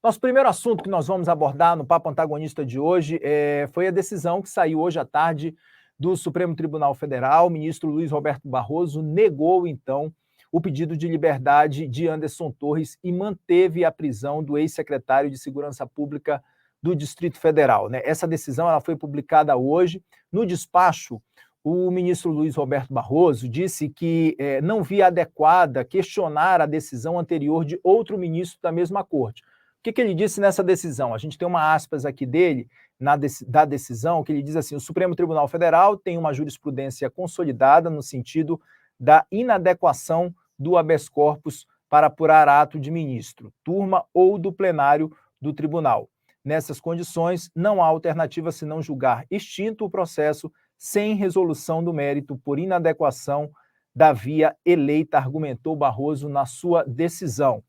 Nosso primeiro assunto que nós vamos abordar no Papo Antagonista de hoje foi a decisão que saiu hoje à tarde do Supremo Tribunal Federal. O ministro Luiz Roberto Barroso negou, então, o pedido de liberdade de Anderson Torres e manteve a prisão do ex-secretário de Segurança Pública do Distrito Federal. Essa decisão ela foi publicada hoje. No despacho, o ministro Luiz Roberto Barroso disse que não via adequada questionar a decisão anterior de outro ministro da mesma corte. O que ele disse nessa decisão? A gente tem uma aspas aqui dele, da decisão, que ele diz assim: o Supremo Tribunal Federal tem uma jurisprudência consolidada no sentido da inadequação do habeas corpus para apurar ato de ministro, turma ou do plenário do tribunal. Nessas condições, não há alternativa senão julgar extinto o processo sem resolução do mérito por inadequação da via eleita, argumentou Barroso na sua decisão.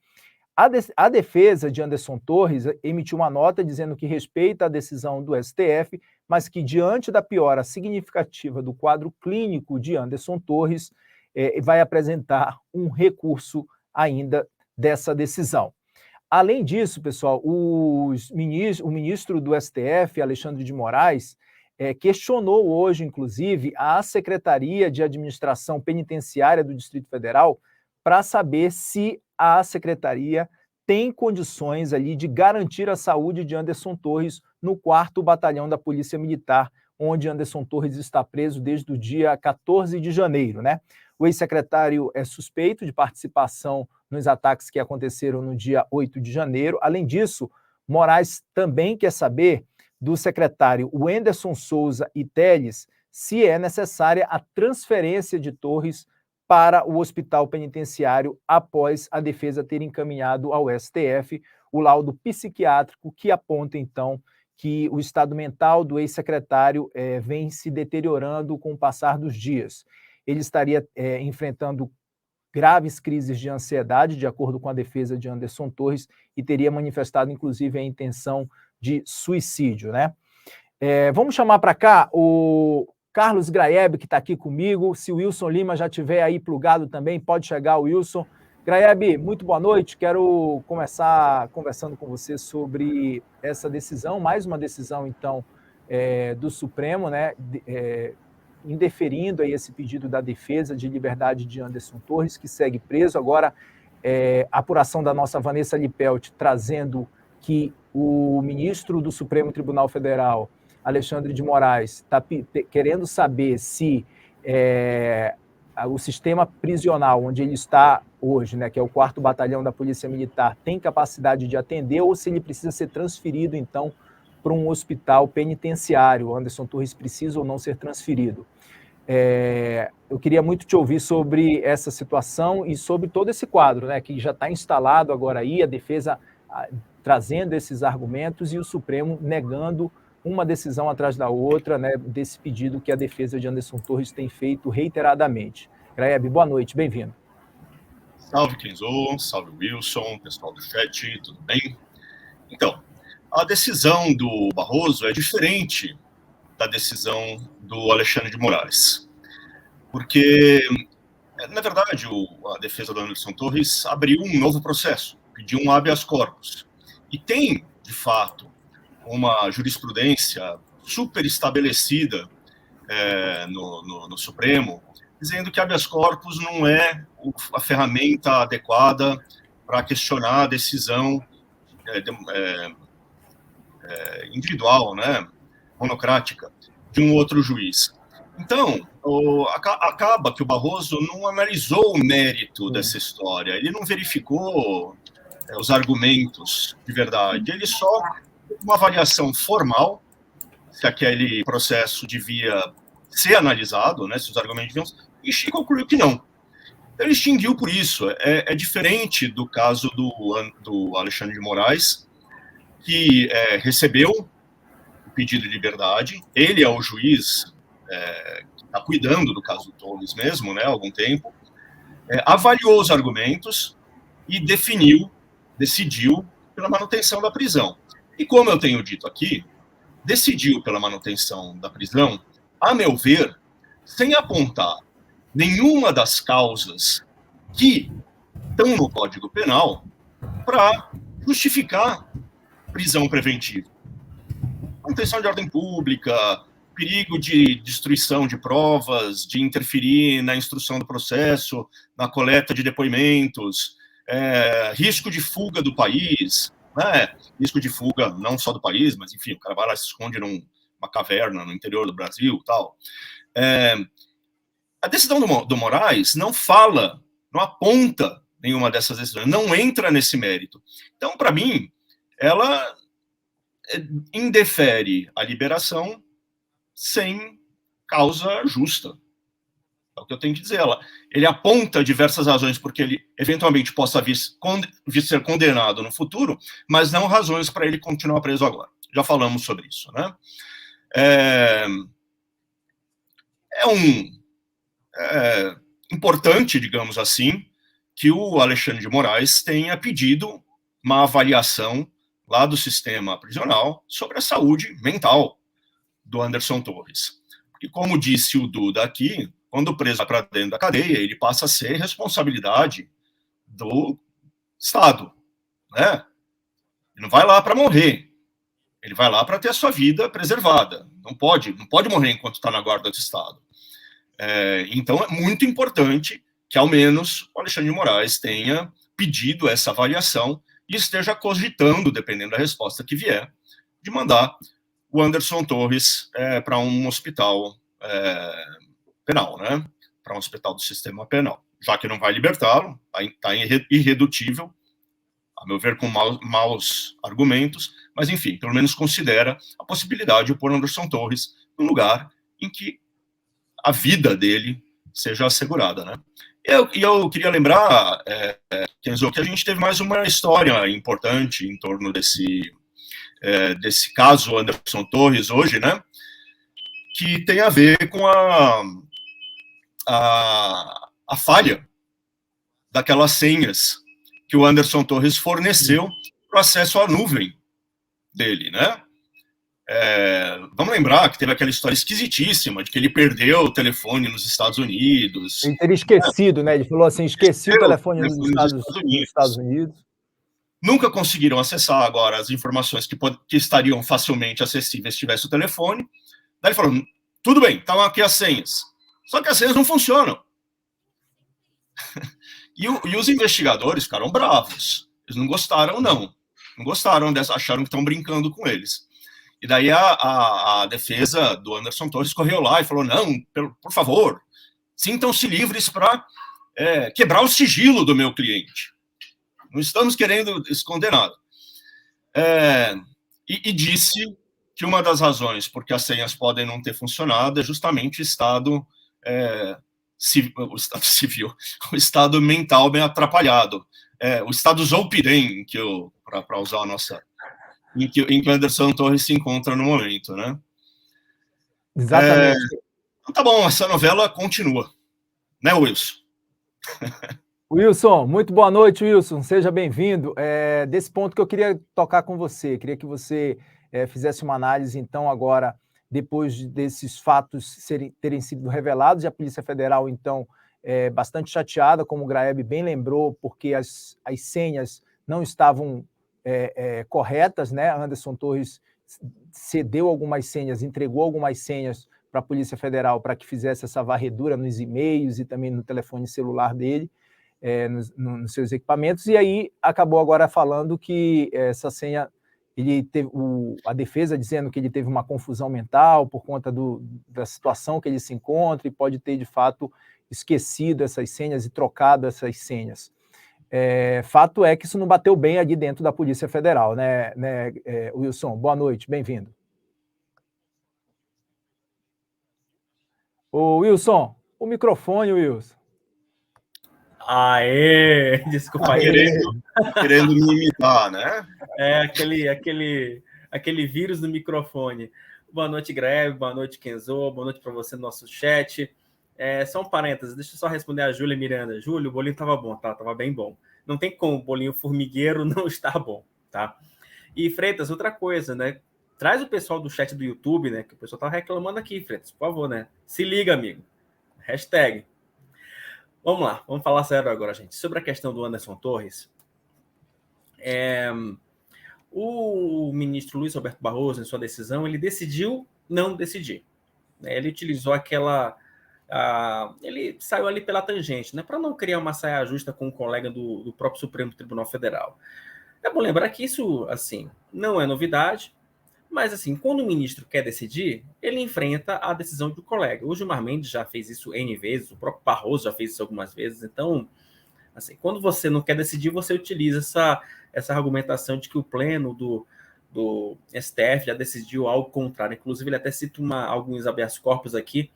A defesa de Anderson Torres emitiu uma nota dizendo que respeita a decisão do STF, mas que, diante da piora significativa do quadro clínico de Anderson Torres, vai apresentar um recurso ainda dessa decisão. Além disso, pessoal, o ministro do STF, Alexandre de Moraes, questionou hoje, inclusive, a Secretaria de Administração Penitenciária do Distrito Federal para saber se a secretaria tem condições ali de garantir a saúde de Anderson Torres no 4º Batalhão da Polícia Militar, onde Anderson Torres está preso desde o dia 14 de janeiro, O ex-secretário é suspeito de participação nos ataques que aconteceram no dia 8 de janeiro. Além disso, Moraes também quer saber do secretário Wenderson Souza e Telles se é necessária a transferência de Torres para o hospital penitenciário após a defesa ter encaminhado ao STF o laudo psiquiátrico que aponta, então, que o estado mental do ex-secretário vem se deteriorando com o passar dos dias. Ele estaria enfrentando graves crises de ansiedade, de acordo com a defesa de Anderson Torres, e teria manifestado, inclusive, a intenção de suicídio, Vamos chamar para cá o Carlos Graeb, que está aqui comigo. Se o Wilson Lima já estiver aí plugado também, pode chegar o Wilson. Graeb, muito boa noite. Quero começar conversando com você sobre essa decisão, mais uma decisão, então, do Supremo, indeferindo aí esse pedido da defesa de liberdade de Anderson Torres, que segue preso. Agora, a apuração da nossa Vanessa Lippelt trazendo que o ministro do Supremo Tribunal Federal, Alexandre de Moraes, está querendo saber se o sistema prisional onde ele está hoje, que é o 4º Batalhão da Polícia Militar, tem capacidade de atender ou se ele precisa ser transferido, então, para um hospital penitenciário. Anderson Torres precisa ou não ser transferido. Eu queria muito te ouvir sobre essa situação e sobre todo esse quadro, que já está instalado agora aí, a defesa trazendo esses argumentos e o Supremo negando uma decisão atrás da outra, desse pedido que a defesa de Anderson Torres tem feito reiteradamente. Graeb, boa noite, bem-vindo. Salve, Kenzo, salve, Wilson, pessoal do chat, tudo bem? Então, a decisão do Barroso é diferente da decisão do Alexandre de Moraes, porque, na verdade, a defesa do Anderson Torres abriu um novo processo, pediu um habeas corpus, e tem, de fato, uma jurisprudência super estabelecida no Supremo, dizendo que habeas corpus não é a ferramenta adequada para questionar a decisão individual, monocrática, de um outro juiz. Então, acaba que o Barroso não analisou o mérito dessa história, ele não verificou os argumentos de verdade, ele só fez uma avaliação formal, se aquele processo devia ser analisado, se os argumentos deviam, e concluiu que não. Então, ele extinguiu por isso. É diferente do caso do Alexandre de Moraes, que recebeu o pedido de liberdade, ele é o juiz que está cuidando do caso do Torres mesmo, há algum tempo, avaliou os argumentos e decidiu pela manutenção da prisão. E como eu tenho dito aqui, decidiu pela manutenção da prisão, a meu ver, sem apontar nenhuma das causas que estão no Código Penal para justificar prisão preventiva. Manutenção de ordem pública, perigo de destruição de provas, de interferir na instrução do processo, na coleta de depoimentos, risco de fuga do país, né? Risco de fuga não só do país, mas, enfim, o cara vai lá, se esconde numa caverna no interior do Brasil, tal. A decisão do Moraes não fala, não aponta nenhuma dessas decisões, não entra nesse mérito. Então, para mim, ela indefere a liberação sem causa justa. É o que eu tenho que dizer. Ele aponta diversas razões porque ele eventualmente possa vir ser condenado no futuro, mas não razões para ele continuar preso agora. Já falamos sobre isso, né? Importante, digamos assim, que o Alexandre de Moraes tenha pedido uma avaliação lá do sistema prisional sobre a saúde mental do Anderson Torres. Porque, como disse o Duda aqui, quando o preso vai para dentro da cadeia, ele passa a ser responsabilidade do Estado, né? Ele não vai lá para morrer, ele vai lá para ter a sua vida preservada. Não pode morrer enquanto está na guarda do Estado. Então, é muito importante que, ao menos, o Alexandre de Moraes tenha pedido essa avaliação e esteja cogitando, dependendo da resposta que vier, de mandar o Anderson Torres para um hospital penal, né? Para um hospital do sistema penal. Já que não vai libertá-lo, está irredutível, a meu ver, com maus argumentos, mas, enfim, pelo menos considera a possibilidade de pôr Anderson Torres num lugar em que a vida dele seja assegurada, né? E eu queria lembrar, Kenzo, que a gente teve mais uma história importante em torno desse caso Anderson Torres hoje, né? Que tem a ver com a falha daquelas senhas que o Anderson Torres forneceu para o acesso à nuvem dele, né? Vamos lembrar que teve aquela história esquisitíssima de que ele perdeu o telefone nos Estados Unidos. Ele teria esquecido, né? Ele falou assim, esqueci o telefone nos Estados Unidos. Nunca conseguiram acessar agora as informações que estariam facilmente acessíveis se tivesse o telefone. Daí ele falou, tudo bem, estão aqui as senhas. Só que as senhas não funcionam. E os investigadores ficaram bravos. Eles não gostaram, não. Não gostaram dessa, acharam que estão brincando com eles. E daí a defesa do Anderson Torres correu lá e falou, não, por favor, sintam-se livres para quebrar o sigilo do meu cliente. Não estamos querendo esconder nada. E disse que uma das razões porque as senhas podem não ter funcionado é justamente o estado civil, o estado mental bem atrapalhado, o estado Zolpidem, para usar a nossa... em que o Anderson Torres se encontra no momento, né? Exatamente. Então tá bom, essa novela continua, né, Wilson? Wilson, muito boa noite, Wilson, seja bem-vindo. Desse ponto que eu queria tocar com você, queria que você fizesse uma análise, então, agora, depois desses fatos terem sido revelados, e a Polícia Federal, então, bastante chateada, como o Graeb bem lembrou, porque as senhas não estavam corretas, né? Anderson Torres cedeu algumas senhas, entregou algumas senhas para a Polícia Federal para que fizesse essa varredura nos e-mails e também no telefone celular dele, nos seus equipamentos, e aí acabou agora falando que essa senha, ele teve a defesa dizendo que ele teve uma confusão mental por conta da situação que ele se encontra e pode ter, de fato, esquecido essas senhas e trocado essas senhas. Fato é que isso não bateu bem ali dentro da Polícia Federal, né, Wilson? Boa noite, bem-vindo. Ô, Wilson, o microfone, Wilson. Aê! Desculpa aí. Querendo me imitar, né? Aquele vírus no microfone. Boa noite, Greve, boa noite, Kenzo, boa noite para você no nosso chat. Só um parênteses, deixa eu só responder a Júlia Miranda. Júlia, o bolinho estava bom, tá? Tava bem bom. Não tem como o bolinho formigueiro não estar bom, tá? E, Freitas, outra coisa, né? Traz o pessoal do chat do YouTube, né? Que o pessoal tá reclamando aqui, Freitas, por favor, né? Se liga, amigo. Hashtag. Vamos lá, vamos falar sério agora, gente. Sobre a questão do Anderson Torres, O ministro Luiz Roberto Barroso, em sua decisão, ele decidiu não decidir. Ele utilizou ele saiu ali pela tangente, né, para não criar uma saia justa com um colega do próprio Supremo Tribunal Federal. É bom lembrar que isso, assim, não é novidade, mas, assim, quando o ministro quer decidir, ele enfrenta a decisão do colega. O Gilmar Mendes já fez isso N vezes, o próprio Barroso já fez isso algumas vezes. Então, assim, quando você não quer decidir, você utiliza essa argumentação de que o pleno do STF já decidiu algo contrário. Inclusive, ele até cita alguns habeas corpus aqui,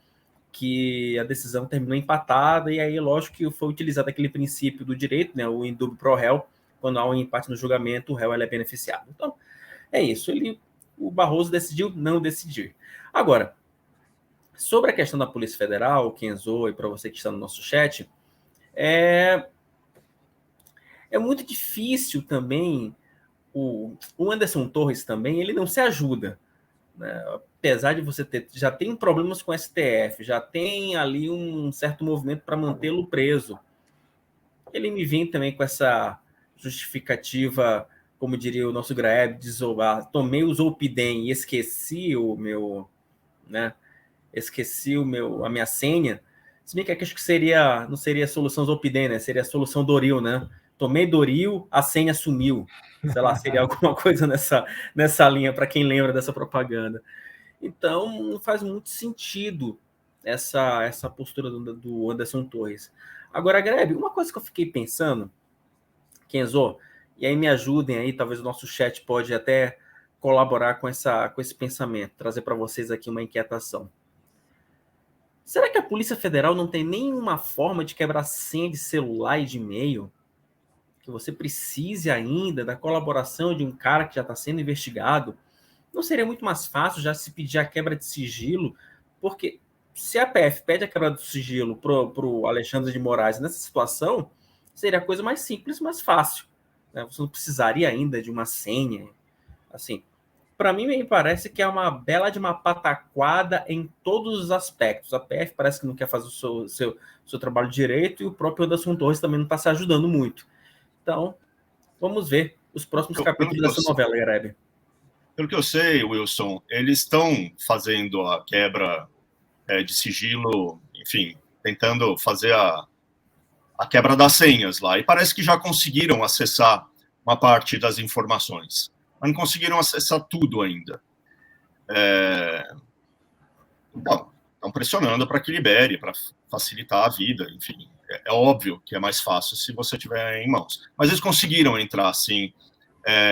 que a decisão terminou empatada, e aí, lógico que foi utilizado aquele princípio do direito, né, o indúbio pro réu, quando há um empate no julgamento, o réu ele é beneficiado. Então, é isso. O Barroso decidiu não decidir. Agora, sobre a questão da Polícia Federal, Kenzo, e para você que está no nosso chat, é muito difícil também. O Anderson Torres também, ele não se ajuda, né? Apesar de você já tem problemas com o STF, já tem ali um certo movimento para mantê-lo preso. Ele me vem também com essa justificativa, como diria o nosso Graeb, de Zobar, tomei o Zolpidem e esqueci o meu, né? Esqueci a minha senha. Se bem que acho que não seria a solução Zolpidem, né? Seria a solução Doril, né? Tomei Doril, a senha sumiu. Sei lá, seria alguma coisa nessa linha, para quem lembra dessa propaganda. Então, não faz muito sentido essa postura do Anderson Torres. Agora, Greb, uma coisa que eu fiquei pensando, Kenzo, e aí me ajudem aí, talvez o nosso chat pode até colaborar com esse pensamento, trazer para vocês aqui uma inquietação. Será que a Polícia Federal não tem nenhuma forma de quebrar senha de celular e de e-mail? Que você precise ainda da colaboração de um cara que já está sendo investigado? Não seria muito mais fácil já se pedir a quebra de sigilo? Porque se a PF pede a quebra do sigilo para o Alexandre de Moraes nessa situação, seria a coisa mais simples, mais fácil, né? Você não precisaria ainda de uma senha. Assim, para mim, me parece que é uma bela de uma pataquada em todos os aspectos. A PF parece que não quer fazer o seu trabalho direito, e o próprio Anderson Torres também não está se ajudando muito. Então, vamos ver os próximos capítulos dessa novela, Grebe. Pelo que eu sei, Wilson, eles estão fazendo a quebra de sigilo, enfim, tentando fazer a quebra das senhas lá. E parece que já conseguiram acessar uma parte das informações, mas não conseguiram acessar tudo ainda. Então, estão pressionando para que libere, para facilitar a vida, enfim. É óbvio que é mais fácil se você tiver em mãos. Mas eles conseguiram entrar, assim,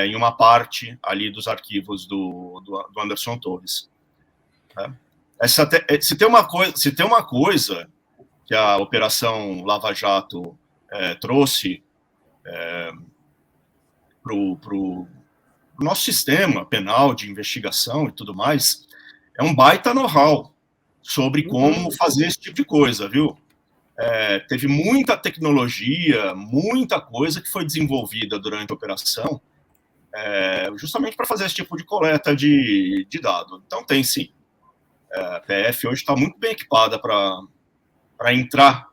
em uma parte ali dos arquivos do Anderson Torres. Se tem uma coisa que a Operação Lava Jato trouxe para o nosso sistema penal de investigação e tudo mais, é um baita know-how sobre como fazer esse tipo de coisa, viu? Teve muita tecnologia, muita coisa que foi desenvolvida durante a operação, justamente para fazer esse tipo de coleta de dado. Então tem sim. A PF hoje está muito bem equipada para entrar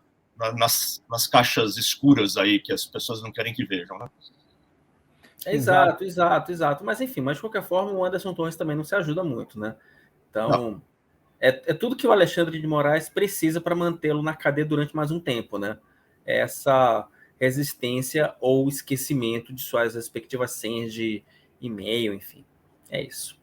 nas caixas escuras aí que as pessoas não querem que vejam, né? Exato. Mas enfim, de qualquer forma, o Anderson Torres também não se ajuda muito, né? Então, é tudo que o Alexandre de Moraes precisa para mantê-lo na cadeia durante mais um tempo, né? Essa resistência ou esquecimento de suas respectivas senhas de e-mail, enfim. É isso.